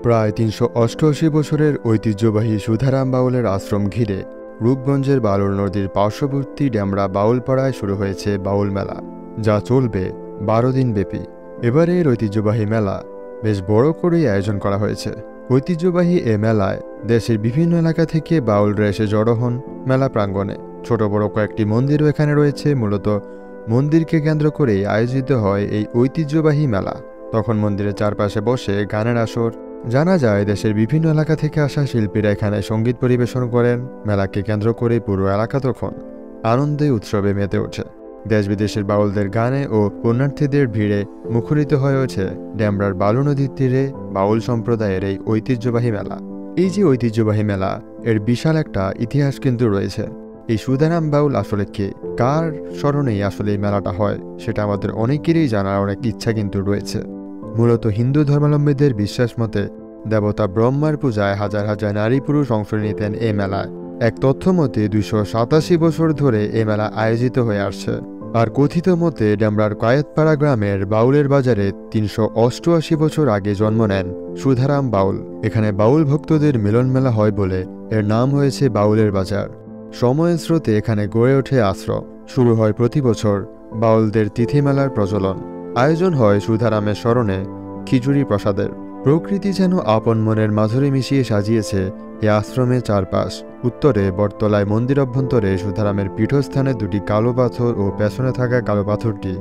প্রায় ৩৮৮ বছরের ঐতিহ্যবাহী সুধারাম বাউলের আশ্রম ঘিরে রূপগঞ্জের বালুর নদীর পার্শ্ববর্তী ডেমরা বাউলপাড়ায় শুরু হয়েছে বাউল মেলা, যা চলবে ১২ দিন ব্যাপী। এবারের ঐতিহ্যবাহী মেলা বেশ বড় করেই আয়োজন করা হয়েছে। ঐতিহ্যবাহী এ মেলায় দেশের বিভিন্ন এলাকা থেকে বাউলরা এসে জড়ো হন মেলা প্রাঙ্গণে। ছোট বড় কয়েকটি মন্দিরও এখানে রয়েছে। মূলত মন্দিরকে কেন্দ্র করেই আয়োজিত হয় এই ঐতিহ্যবাহী মেলা। তখন মন্দিরের চারপাশে বসে গানের আসর। জানা যায় দেশের বিভিন্ন এলাকা থেকে আসা শিল্পীরা এখানে সঙ্গীত পরিবেশন করেন। মেলাকে কেন্দ্র করে পুরো এলাকা তখন আনন্দে উৎসবে মেতে ওঠে। দেশ বিদেশের বাউলদের গানে ও পুণ্যার্থীদের ভিড়ে মুখরিত হয়ে ওঠে ডেমরার বালু নদীর তীরে বাউল সম্প্রদায়ের এই ঐতিহ্যবাহী মেলা। এই যে ঐতিহ্যবাহী মেলা, এর বিশাল একটা ইতিহাস কিন্তু রয়েছে। এই সুধারাম বাউল আসলে কে, কার স্মরণেই আসলে এই মেলাটা হয়, সেটা আমাদের অনেকেরই জানার অনেক ইচ্ছা কিন্তু রয়েছে। মূলত হিন্দু ধর্মাবলম্বীদের বিশ্বাস মতে দেবতা ব্রহ্মার পূজায় হাজার হাজার নারী পুরুষ অংশ নিতেন এই মেলায়। এক তথ্য মতে ২৮৭ বছর ধরে এ মেলা আয়োজিত হয়ে আসছে। আর কথিত মতে ডেমরার কয়েতপাড়া গ্রামের বাউলের বাজারে ৩৮৮ বছর আগে জন্ম নেন সুধারাম বাউল। এখানে বাউল ভক্তদের মিলন মেলা হয় বলে এর নাম হয়েছে বাউলের বাজার। সময়ের স্রোতে এখানে গড়ে ওঠে আশ্রম। শুরু হয় প্রতি বছর বাউলদের তিথি মেলার প্রচলন। আয়োজন হয় সুধারামের স্মরণে খিচুড়ি প্রসাদের। প্রকৃতি যেন আপন মনের মাধুরী মিশিয়ে সাজিয়েছে এ আশ্রমের চারপাশ। উত্তরে বটতলায় মন্দির অভ্যন্তরে সুধারামের পীঠস্থানে দুটি কালো পাথর ও পেছনে থাকা কালো পাথরটি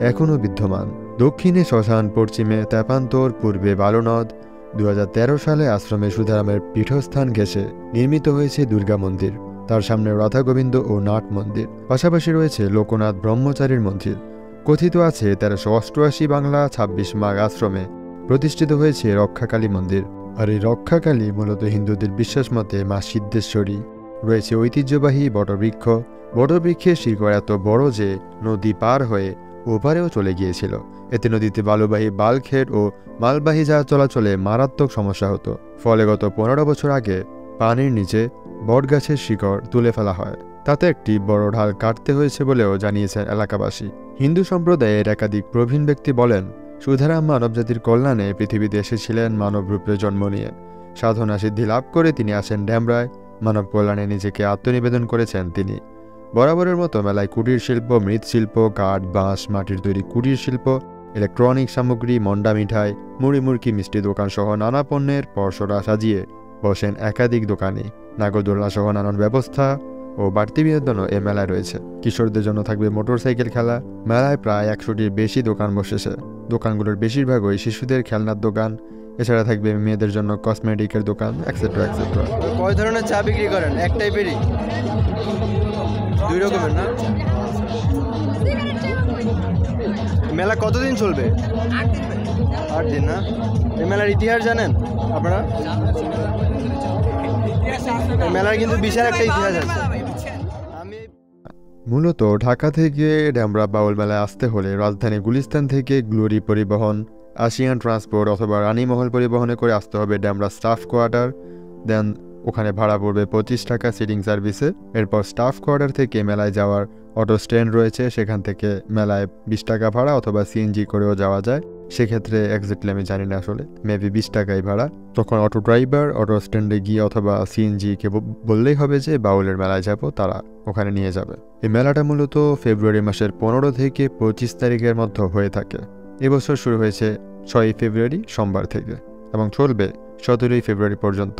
এখনও বিদ্যমান। দক্ষিণে শ্মশান, পশ্চিমে তেপান্তর, পূর্বে বালুনদ। ২০১৩ সালে আশ্রমে সুধারামের পীঠস্থান ঘেঁষে নির্মিত হয়েছে দুর্গা মন্দির। তার সামনে রাধা গোবিন্দ ও নাট মন্দির। পাশাপাশি রয়েছে লোকনাথ ব্রহ্মচারীর মন্দির। কথিত আছে ১৩৮৮ বাংলা ২৬ মাঘ আশ্রমে প্রতিষ্ঠিত হয়েছে রক্ষাকালী মন্দির। আর এই রক্ষাকালী মূলত হিন্দুদের বিশ্বাস মতে মা সিদ্ধেশ্বরী। রয়েছে ঐতিহ্যবাহী বটবৃক্ষ। বটবৃক্ষের শিকড় এত বড় যে নদী পার হয়ে ওপারেও চলে গিয়েছিল। এতে নদীতে বালুবাহী বাল্কহেড ও মালবাহী জাহাজ চলাচলে মারাত্মক সমস্যা হতো। ফলে গত ১৫ বছর আগে পানির নিচে বটগাছের শিকড় তুলে ফেলা হয়। তাতে একটি বড় ঢাল কাটতে হয়েছে বলেও জানিয়েছেন এলাকাবাসী। হিন্দু সম্প্রদায়ের একাধিক প্রবীণ ব্যক্তি বলেন, সুধারাম মানবজাতির কল্যাণে পৃথিবীতে এসেছিলেন মানবরূপে জন্ম নিয়ে। সাধনা সিদ্ধি লাভ করে তিনি আসেন ডেমরায়। মানব কল্যাণে নিজেকে আত্মনিবেদন করেছেন তিনি। বরাবরের মতো মেলায় কুটির শিল্প, মৃৎশিল্প, কাঠ, বাঁশ, মাটির তৈরি কুটির শিল্প, ইলেকট্রনিক সামগ্রী, মন্ডা মিঠাই, মুড়ি মুড়কি, মিষ্টি দোকান সহ নানা পণ্যের পরশরা সাজিয়ে বসেন একাধিক দোকানে। নাগরদোলনা সহ নানান ব্যবস্থা ও বাড়তি বিনোদনও এ মেলায় রয়েছে। কিশোরদের জন্য থাকবে মোটরসাইকেল খেলা। মেলায় প্রায় ১০০টির বেশি দোকান বসেছে। দোকানগুলোর বেশিরভাগই শিশুদের খেলনার দোকান। এছাড়া থাকবে মেয়েদের জন্য কসমেটিকের দোকান, এক্সেট্রা এক্সেট্রা। কয় ধরনের চা বিক্রি করেন? এক টাইপেরই, দুই রকমের না? মেলা কতদিন চলবে? ৮ দিন না? এই মেলার ইতিহাস জানেন আপনারা? মেলার কিন্তু বিশাল একটা ইতিহাস আছে। মূলত ঢাকা থেকে ডেমরা বাউল মেলায় আসতে হলে রাজধানী গুলিস্তান থেকে গ্লোরি পরিবহন, আসিয়ান ট্রান্সপোর্ট অথবা রানীমহল পরিবহনে করে আসতে হবে ডেমরা স্টাফ কোয়ার্টার। দেন ওখানে ভাড়া পড়বে ২৫ টাকা সিটিং সার্ভিসে। এরপর স্টাফ কোয়ার্টার থেকে মেলায় যাওয়ার অটো স্ট্যান্ড রয়েছে, সেখান থেকে মেলায় ২০ টাকা ভাড়া অথবা সিএনজি করেও যাওয়া যায়। সেক্ষেত্রে এক্স্যাক্টলি আমি জানি না, আসলে মেবি ২০ টাকাই ভাড়া। তখন অটো ড্রাইভার অটো স্ট্যান্ডে গিয়ে অথবা সিএনজিকে বললেই হবে যে বাউলের মেলায় যাব, তারা ওখানে নিয়ে যাবে। এই মেলাটা মূলত ফেব্রুয়ারি মাসের ১৫ থেকে ২৫ তারিখের মধ্যে হয়ে থাকে। এবছর শুরু হয়েছে ৬ ফেব্রুয়ারি সোমবার থেকে এবং চলবে ১৭ ফেব্রুয়ারি পর্যন্ত।